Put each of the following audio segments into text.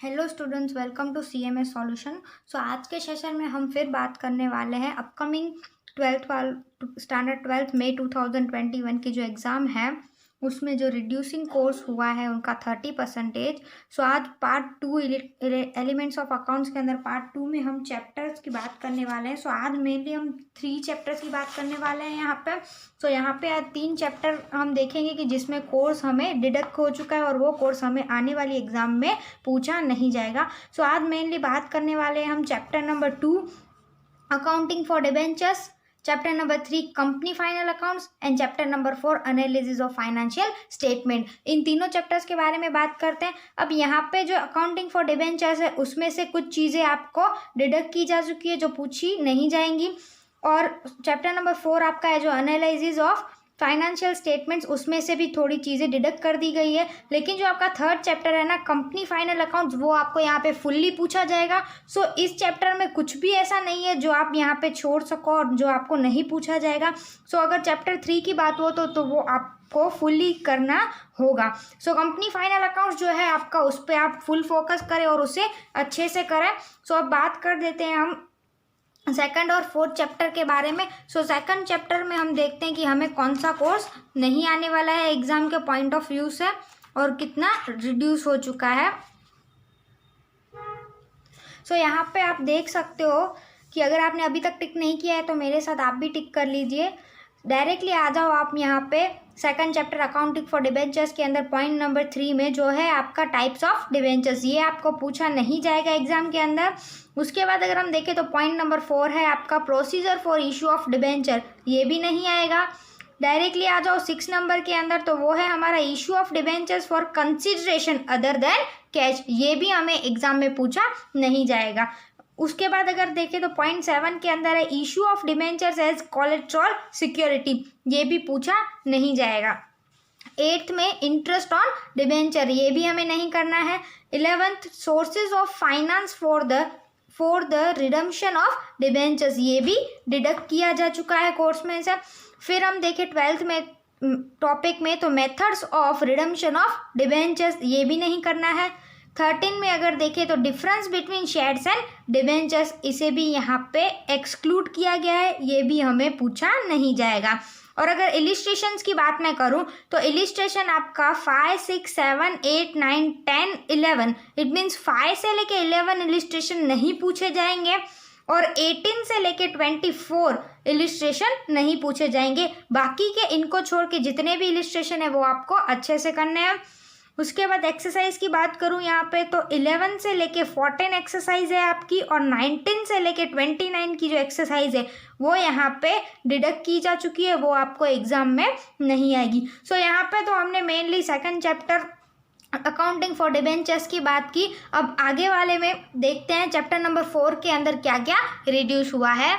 Hello students, welcome to CMS solution. So आज के session में हम फिर बात करने वाले हैं अपकमिंग स्टैंडर्ड 12th मई 2021 की जो एग्ज़ाम है उसमें जो रिड्यूसिंग कोर्स हुआ है उनका 30%। सो आज पार्ट 2 एलिमेंट्स ऑफ अकाउंट्स के अंदर पार्ट 2 में हम चैप्टर्स की बात करने वाले हैं। सो आज मेनली हम 3 चैप्टर्स की बात करने वाले हैं यहाँ पे। सो यहाँ पे आज 3 चैप्टर हम देखेंगे कि जिसमें कोर्स हमें डिडक्ट हो चुका है और वो कोर्स हमें आने वाली एग्जाम में पूछा नहीं जाएगा। सो आज मेनली बात करने वाले हैं हम chapter number 2 accounting for debentures, chapter number 3 company final accounts and chapter number 4 analysis of financial statement. इन तीनों चैप्टर्स के बारे में बात करते हैं। अब यहाँ पे जो अकाउंटिंग फॉर डिबेंचर्स है उसमें से कुछ चीज़ें आपको डिडक्ट की जा चुकी है जो पूछी नहीं जाएंगी, और चैप्टर नंबर 4 आपका है जो एनालिसिस ऑफ फाइनेंशियल स्टेटमेंट्स, उसमें से भी थोड़ी चीज़ें डिडक्ट कर दी गई है। लेकिन जो आपका थर्ड चैप्टर है ना कंपनी फाइनल अकाउंट्स, वो आपको यहाँ पे फुल्ली पूछा जाएगा। सो इस चैप्टर में कुछ भी ऐसा नहीं है जो आप यहाँ पे छोड़ सको और जो आपको नहीं पूछा जाएगा। सो अगर चैप्टर 3 की बात हो तो वो आपको फुल्ली करना होगा। सो कंपनी फाइनल अकाउंट्स जो है आपका, उस पर आप फुल फोकस करें और उसे अच्छे से करें। सो अब बात कर देते हैं हम सेकंड और फोर्थ चैप्टर के बारे में। सो सेकंड चैप्टर में हम देखते हैं कि हमें कौन सा कोर्स नहीं आने वाला है एग्जाम के पॉइंट ऑफ व्यू से और कितना रिड्यूस हो चुका है। सो यहाँ पे आप देख सकते हो कि अगर आपने अभी तक टिक नहीं किया है तो मेरे साथ आप भी टिक कर लीजिए। डायरेक्टली आ जाओ आप यहाँ पे second chapter accounting for debentures के अंदर पॉइंट नंबर 3 में जो है आपका टाइप्स ऑफ डिबेंचर्स, ये आपको पूछा नहीं जाएगा एग्जाम के अंदर। उसके बाद अगर हम देखें तो पॉइंट नंबर 4 है आपका procedure for issue of debenture, ये भी नहीं आएगा। डायरेक्टली आ जाओ 6 नंबर के अंदर, तो वो है हमारा issue of debentures for consideration other than cash, ये भी हमें एग्जाम में पूछा नहीं जाएगा। उसके बाद अगर देखें तो पॉइंट 7 के अंदर है issue of debentures as collateral security, ये भी पूछा नहीं जाएगा। 8th में इंटरेस्ट ऑन डिबेंचर, ये भी हमें नहीं करना है। 11th sources of finance for the redemption of debentures, ये भी डिडक्ट किया जा चुका है कोर्स में से। फिर हम देखें 12th में टॉपिक में तो methods of redemption of debentures, ये भी नहीं करना है। 13 में अगर देखें तो difference between shares and debentures, इसे भी यहाँ पे एक्सक्लूड किया गया है, ये भी हमें पूछा नहीं जाएगा। और अगर इलिस्ट्रेशंस की बात मैं करूँ तो इलिस्ट्रेशन आपका 5, 6, 7, 8, 9, 10, 11, इट मीन्स 5 से लेके 11 इलिस्ट्रेशन नहीं पूछे जाएंगे और 18 से लेके 24 इलिस्ट्रेशन नहीं पूछे जाएंगे। बाकी के इनको छोड़ के जितने भी इलिस्ट्रेशन है वो आपको अच्छे से करने हैं। उसके बाद एक्सरसाइज की बात करूं यहाँ पे तो 11 से लेके 14 एक्सरसाइज है आपकी, और 19 से लेके 29 की जो एक्सरसाइज है वो यहाँ पे डिडक्ट की जा चुकी है, वो आपको एग्जाम में नहीं आएगी। सो यहाँ पे तो हमने mainly second chapter accounting for debentures की बात की। अब आगे वाले में देखते हैं चैप्टर नंबर 4 के अंदर क्या क्या रिड्यूस हुआ है।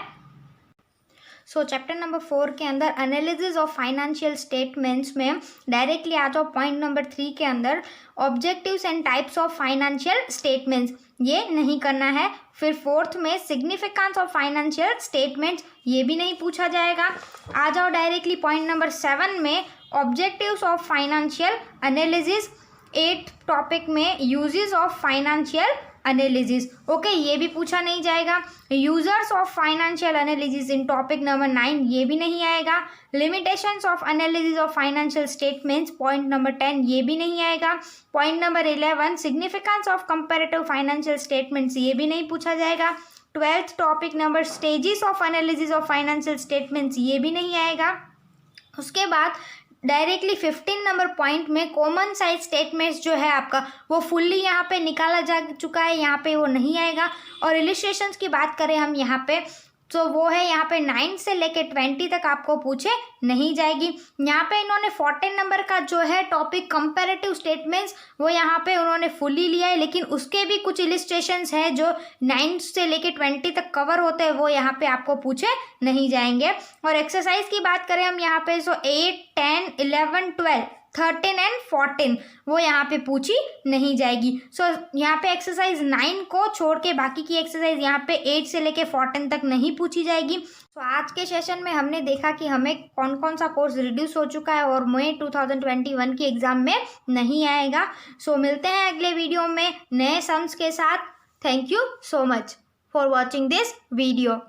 सो चैप्टर नंबर 4 के अंदर एनालिसिस ऑफ फाइनेंशियल स्टेटमेंट्स में डायरेक्टली आ जाओ पॉइंट नंबर 3 के अंदर objectives and types of financial statements, ये नहीं करना है। फिर 4th में सिग्निफिकेंस ऑफ फाइनेंशियल स्टेटमेंट्स, ये भी नहीं पूछा जाएगा। आ जाओ डायरेक्टली पॉइंट नंबर 7 में objectives of financial analysis. 8th topic में uses of financial analysis, okay, ये भी पूछा नहीं जाएगा। Users of financial analysis in topic number 9, ये भी नहीं आएगा। Limitations of analysis of financial statements point number 10, ये भी नहीं आएगा। Point number 11 significance of comparative financial statements, ये भी नहीं पूछा जाएगा। 12th topic number stages of analysis of financial statements, ये भी नहीं आएगा। उसके बाद डायरेक्टली 15 नंबर पॉइंट में कॉमन साइज स्टेटमेंट्स जो है आपका वो फुल्ली यहाँ पे निकाला जा चुका है, यहाँ पे वो नहीं आएगा। और इलिस्ट्रेशंस की बात करें हम यहाँ पे तो वो है यहाँ पे 9 से लेके 20 तक आपको पूछे नहीं जाएगी। यहाँ पे इन्होंने 14 नंबर का जो है टॉपिक कंपैरेटिव स्टेटमेंट्स वो यहाँ पे उन्होंने फुल्ली लिया है, लेकिन उसके भी कुछ इलिस्ट्रेशंस हैं जो 9 से लेके 20 तक कवर होते हैं, वो यहाँ पे आपको पूछे नहीं जाएंगे। और एक्सरसाइज की बात करें हम यहाँ पे सो 8, 10, 11, 12 13 एंड 14 वो यहाँ पे पूछी नहीं जाएगी। सो यहाँ पे एक्सरसाइज 9 को छोड़ के बाकी की एक्सरसाइज यहाँ पे 8 से लेके 14 तक नहीं पूछी जाएगी। तो आज के सेशन में हमने देखा कि हमें कौन कौन सा कोर्स रिड्यूस हो चुका है और मई 2021 की एग्ज़ाम में नहीं आएगा। सो मिलते हैं अगले वीडियो में नए सम्स के साथ। Thank you so much for watching this video.